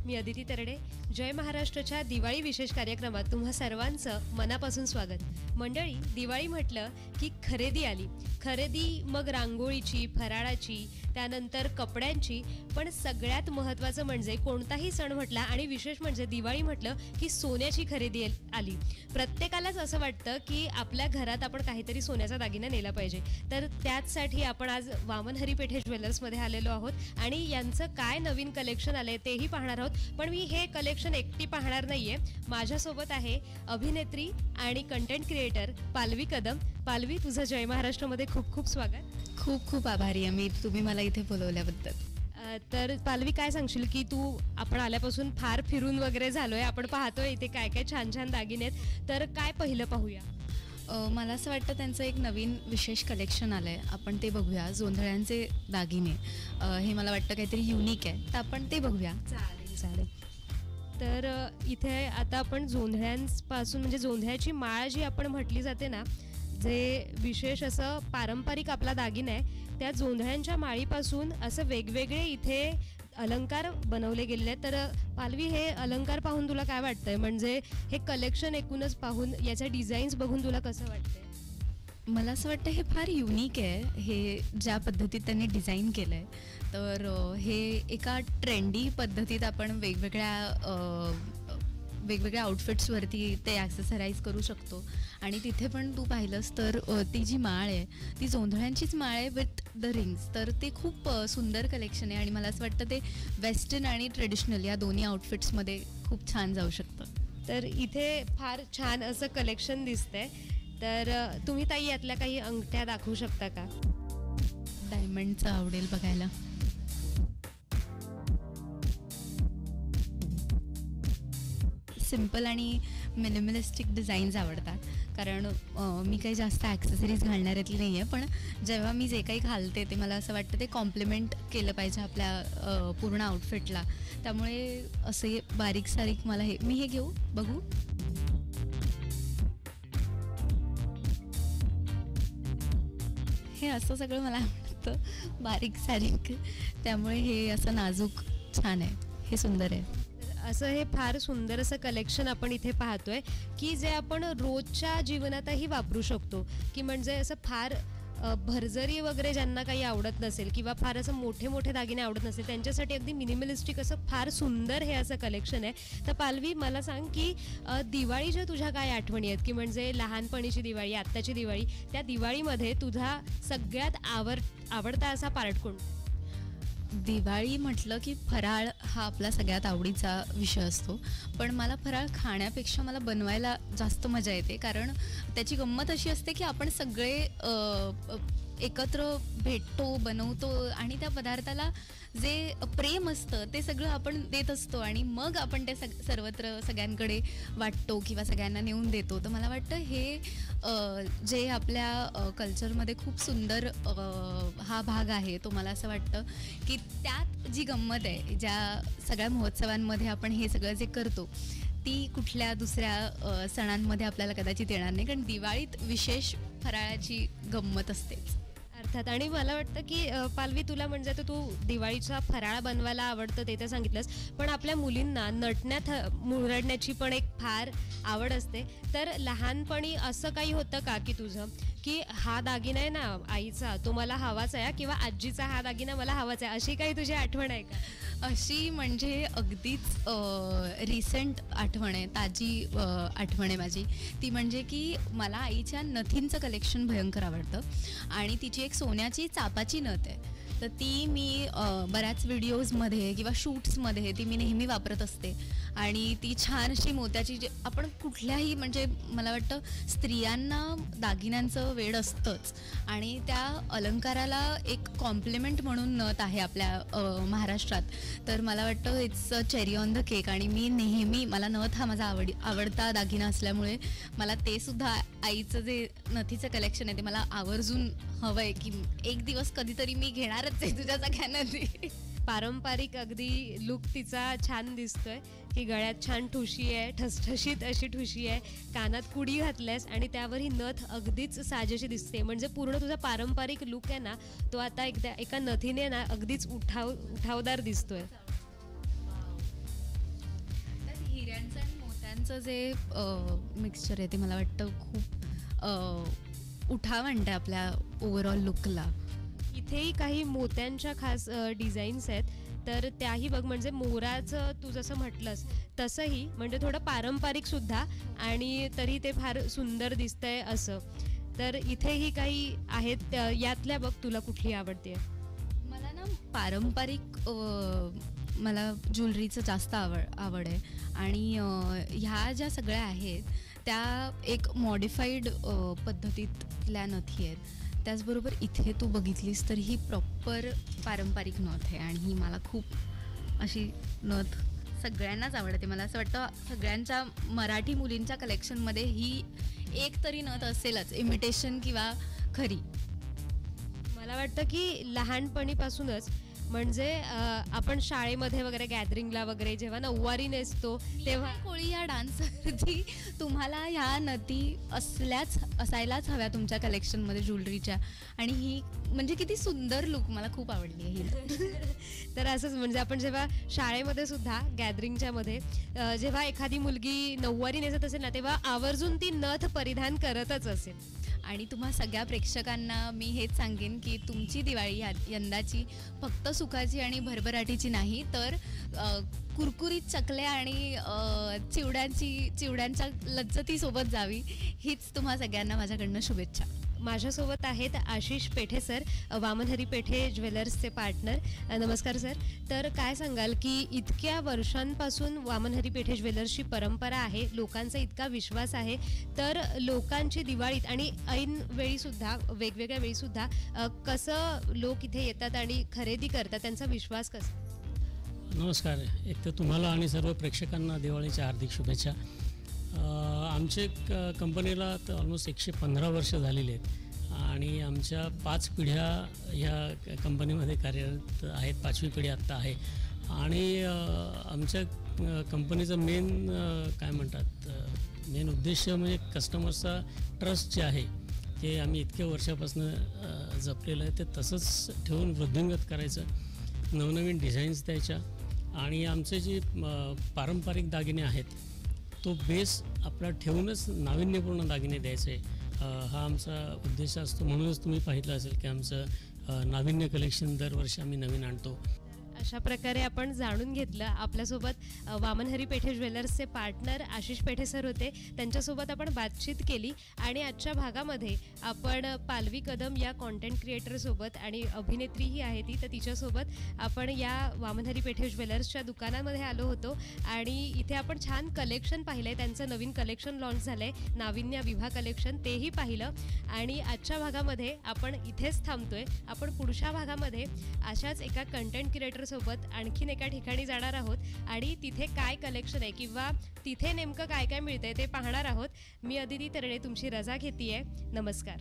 मी अदिती तरडे. जय महाराष्ट्राच्या दिवाळी विशेष कार्यक्रमात तुम्हा सर्वांचं मनापासून स्वागत. मंडळी, दिवाळी म्हटलं की खरेदी आली. खरेदी मग रांगोळीची, फराळाची, त्यानंतर कपड्यांची, पण सगळ्यात महत्त्वाचं म्हणजे कोणताही सण म्हटला आणि विशेष म्हणजे दिवाळी म्हटलं की सोन्याची खरेदी आली. प्रत्येकालाच असं वाटतं की आपल्या घरात आपण काहीतरी सोन्याचा दागिना नेला पाहिजे. तर त्याचसाठी आपण आज वामन हरी पेठे ज्वेलर्समध्ये आलेलो आहोत आणि यांचं काय नवीन कलेक्शन आलं आहे तेही पाहणार आहोत. पण मी हे कलेक्शन एकटी पाहणार नाही आहे. माझ्यासोबत आहे अभिनेत्री आणि कंटेंट क्रिएटर पालवी कदम. पालवी, तुझं जय महाराष्ट्रामध्ये खूप खूप स्वागत. खूप खूप आभारी आहे मी तुम्ही मला इथे बोलवल्याबद्दल. तर पालवी, काय सांगशील की आपण आल्यापासून फार फिरून वगैरे झालोय, आपण पाहतोय इथे काय काय छान छान दागिने आहेत, तर काय पहिलं पाहूया? मला असं वाटतं त्यांचं एक नवीन विशेष कलेक्शन आलं आहे, आपण ते बघूया. जोंधळ्यांचे दागिने, हे मला वाटतं काहीतरी युनिक आहे, तर आपण ते बघूया. चालेल. तर इथे आता आपण जोंधळ्यांपासून म्हणजे जोंधळ्याची माळ जी आपण म्हटली जाते ना, जे विशेष असं पारंपरिक आपला दागिना आहे, त्या जोंधळ्यांच्या माळीपासून असं वेगवेगळे इथे अलंकार बनवले गेलेले आहेत. तर पालवी, हे अलंकार पाहून तुला काय वाटतंय? म्हणजे हे कलेक्शन एकूणच पाहून, याच्या डिझाईन्स बघून तुला कसं वाटतंय? मला असं वाटतं हे फार युनिक आहे, हे ज्या पद्धतीत त्यांनी डिझाईन केलं आहे. तर हे एका ट्रेंडी पद्धतीत आपण वेगवेगळ्या आउटफिट्सवरती ते ॲक्सेसराईज करू शकतो. आणि तिथे पण तू पाहिलंस तर ती जी माळ आहे ती जोंधळ्यांचीच माळ आहे विथ द रिंग्स. तर ते खूप सुंदर कलेक्शन आहे आणि मला असं वाटतं ते वेस्टर्न आणि ट्रेडिशनल या दोन्ही आउटफिट्समध्ये खूप छान जाऊ शकतं. तर इथे फार छान असं कलेक्शन दिसतंय. तर तुम्ही ताई यातल्या काही अंगठ्या दाखवू शकता का? डायमंडचं आवडेल बघायला. सिम्पल आणि मिनिमलिस्टिक डिझाईन्स आवडतात, कारण मी काही जास्त ॲक्सेसरीज घालणाऱ्यातली नाही आहे, पण जेव्हा मी जे काही घालते ते मला असं वाटतं ते कॉम्प्लिमेंट केलं पाहिजे आपल्या पूर्ण आउटफिटला. त्यामुळे असे बारीक सारीक मी हे घेऊ बघू. हे असं सगळं मला आवडतं, बारीक सारीक, त्यामुळे हे असं नाजूक छान आहे, हे सुंदर आहे. असं हे फार सुंदर असं कलेक्शन आपण इथे पाहतोय की जे आपण रोजच्या जीवनातही वापरू शकतो. की म्हणजे असं फार भरजरी वगैरे ज्यांना काही आवडत नसेल किंवा फार असं मोठे मोठे दागिने आवडत नसेल त्यांच्यासाठी अगदी मिनिमलिस्टिक असं फार सुंदर हे असं कलेक्शन आहे. तर पालवी, मला सांग की दिवाळीच्या तुझ्या काय आठवणी आहेत? की म्हणजे लहानपणीची दिवाळी, आत्ताची दिवाळी, त्या दिवाळीमध्ये तुझा सगळ्यात आवडता असा पार्ट कोणता? दिवाळी म्हटलं की फराळ हा आपला सगळ्यात आवडीचा विषय असतो, पण मला फराळ खाण्यापेक्षा मला बनवायला जास्त मजा येते. कारण त्याची गंमत अशी असते की आपण सगळे एकत्र भेटतो, बनवतो आणि त्या पदार्थाला जे प्रेम असतं ते सगळं आपण देत असतो आणि मग आपण ते सर्वत्र सगळ्यांकडे वाटतो किंवा सगळ्यांना नेऊन देतो. तर मला वाटतं हे जे आपल्या कल्चरमध्ये खूप सुंदर हा भाग आहे, तो मला असं वाटतं की त्यात जी गंमत आहे, ज्या सगळ्या महोत्सवांमध्ये आपण हे सगळं जे करतो ती कुठल्या दुसऱ्या सणांमध्ये आपल्याला कदाचित येणार नाही, कारण दिवाळीत विशेष फराळाची गंमत असतेच अर्थात. आणि मला वाटतं की पालवी, तुला म्हणजे तर तू दिवाळीचा फराळ बनवायला आवडतं ते तर सांगितलंस, पण आपल्या मुलींना नटण्यात मुरडण्याची पण एक फार आवड असते. तर लहानपणी असं काही होतं का की तुझं की हा दागिना आहे ना आईचा, तो मला हवाच आहे, किंवा आजीचा हा दागिना मला हवाच आहे, अशी काही तुझी आठवण आहे का? अशी म्हणजे अगदीच रिसेंट आठवण आहे, ताजी आठवण आहे माझी. ती म्हणजे की मला आईच्या नथींचं कलेक्शन भयंकर आवडतं आणि तिची एक सोन्याची चापाची नथ आहे. तर ती मी बऱ्याच व्हिडिओजमध्ये किंवा शूट्समध्ये ती मी नेहमी वापरत असते आणि ती छान अशी मोत्याची, आपण कुठल्याही म्हणजे मला वाटतं स्त्रियांना दागिन्यांचं वेड असतंच आणि त्या अलंकाराला एक कॉम्प्लिमेंट म्हणून नथ आहे आपल्या महाराष्ट्रात. तर मला वाटतं it's a cherry on the cake आणि मी नेहमी, मला नथ हा माझा आवडता दागिना असल्यामुळे मला ते सुद्धा आईचं जे नथीचं कलेक्शन आहे ते मला आवर्जून हवं आहे की एक दिवस कधीतरी मी घेणारच आहे तुझ्या सगळ्यांना ते. पारंपरिक अगदी लुक तिचा छान दिसतोय की गळ्यात छान ठुशी आहे, ठसठशीत अशी ठुशी आहे, कानात कुडी घातल्यास आणि त्यावर ही नथ अगदीच साजेशी दिसते. म्हणजे पूर्ण तुझा पारंपरिक लुक आहे ना, तो आता एका नथीने ना अगदीच उठावदार दिसतोय. कलरांचं जे मिक्सचर आहे ते मला वाटतं खूप उठाव आणतं आपल्या ओव्हरऑल लुकला. इथेही काही मोत्यांच्या खास डिझाईन्स आहेत, तर त्याही बघ, म्हणजे मोराचं तू जसं म्हटलंस तसंही, म्हणजे थोडं पारंपरिक सुद्धा आणि तरी ते फार सुंदर दिसतंय असं. तर इथेही काही आहेत, यातल्या बघ तुला कुठली आवडते? मला ना पारंपरिक मला ज्वेलरीचं जास्त आवड आहे आणि ह्या ज्या सगळ्या आहेत त्या एक मॉडिफाईड पद्धतीतल्या नथी आहेत. त्याचबरोबर इथे तू बघितलीस तर ही प्रॉपर पारंपरिक नथ आहे आणि ही मला खूप अशी नथ सगळ्यांनाच आवडते. मला असं वाटतं सगळ्यांच्या मराठी मुलींच्या कलेक्शनमध्ये ही एक तरी नथ असेलच, इमिटेशन किंवा खरी. मला वाटतं की लहानपणीपासूनच, म्हणजे आपण शाळेमध्ये वगैरे गॅदरिंगला वगैरे जेव्हा नऊवारी नेसतो तेव्हा कोळी या डान्सवरती तुम्हाला ह्या नथी असायलाच हव्या तुमच्या कलेक्शनमध्ये ज्वेलरीच्या. आणि ही म्हणजे किती सुंदर लुक, मला खूप आवडली आहे ही. तर असंच, म्हणजे आपण जेव्हा शाळेमध्ये सुद्धा गॅदरिंगच्या मध्ये जेव्हा एखादी मुलगी नऊवारी नेसत असेल ना, तेव्हा आवर्जून ती नथ परिधान करतच असेल. आणि तुम्हा सगळ्या प्रेक्षकांना मी हेच सांगेन की तुमची दिवाळी यंदाची फक्त सुखाची आणि भरभराटीची नाही, तर कुरकुरीत चकल्या आणि चिवड्यांच्या लज्जतीसोबत जावी, हीच तुम्हा सगळ्यांना माझ्याकडनं शुभेच्छा. माझ्यासोबत आहेत आशिष पेठे सर, वामनहरी पेठे ज्वेलर्सचे पार्टनर. नमस्कार सर. तर काय सांगाल की इतक्या वर्षांपासून वामनहरी पेठे ज्वेलर्सची परंपरा आहे, लोकांचा इतका विश्वास आहे, तर लोकांची दिवाळीत आणि ऐन वेळीसुद्धा, वेगवेगळ्या वेळीसुद्धा कसं लोक इथे येतात आणि खरेदी करतात, त्यांचा विश्वास कसा? नमस्कार. एक तर तुम्हाला आणि सर्व प्रेक्षकांना दिवाळीच्या हार्दिक शुभेच्छा. आमच्या कंपनीला तर ऑलमोस्ट 115 वर्ष झालेली आहेत आणि आमच्या 5 पिढ्या ह्या कंपनीमध्ये कार्यरत आहेत. 5वी पिढी आत्ता आहे. आणि आमच्या कंपनीचं काय म्हणतात, मेन उद्देश म्हणजे कस्टमर्सचा ट्रस्ट जे आहे ते आम्ही इतक्या वर्षापासून जपलेलं आहे, ते तसंच ठेवून वृद्धिंगत करायचं, नवनवीन डिझाईन्स द्यायच्या आणि आमचे जे पारंपरिक दागिने आहेत तो बेस आपला ठेवूनच नाविन्यपूर्ण दागिने द्यायचे, हा आमचा उद्देश असतो. म्हणूनच तुम्ही पाहिलं असेल की आमचं नाविन्य कलेक्शन दरवर्षी आम्ही नवीन आणतो. अशा प्रकारे आपण जाणून घेतलं. आपल्यासोबत वामनहरी पेठे ज्वेलर्सचे पार्टनर आशिष पेठे सर होते, त्यांच्यासोबत आपण बातचीत केली. आणि आजच्या भागामध्ये आपण पालवी कदम या कॉन्टेंट क्रिएटरसोबत, आणि अभिनेत्रीही आहे ती, तर तिच्यासोबत आपण या वामनहरी पेठे ज्वेलर्सच्या दुकानामध्ये आलो होतो. आणि इथे आपण छान कलेक्शन पाहिलं आहे. त्यांचं नवीन कलेक्शन लॉन्च झालं आहे, नाविन्य विभा कलेक्शन, तेही पाहिलं. आणि आजच्या भागामध्ये आपण इथेच थांबतो आहे. आपण पुढच्या भागामध्ये अशाच एका कंटेंट क्रिएटर सोबत आणखीन एका ठिकाणी जाणार आहोत आणि तिथे काय कलेक्शन आहे किंवा तिथे नेमकं काय काय मिळतंय ते पाहणार आहोत. मी अदिती तरडे तुमची रजा घेतीये. नमस्कार.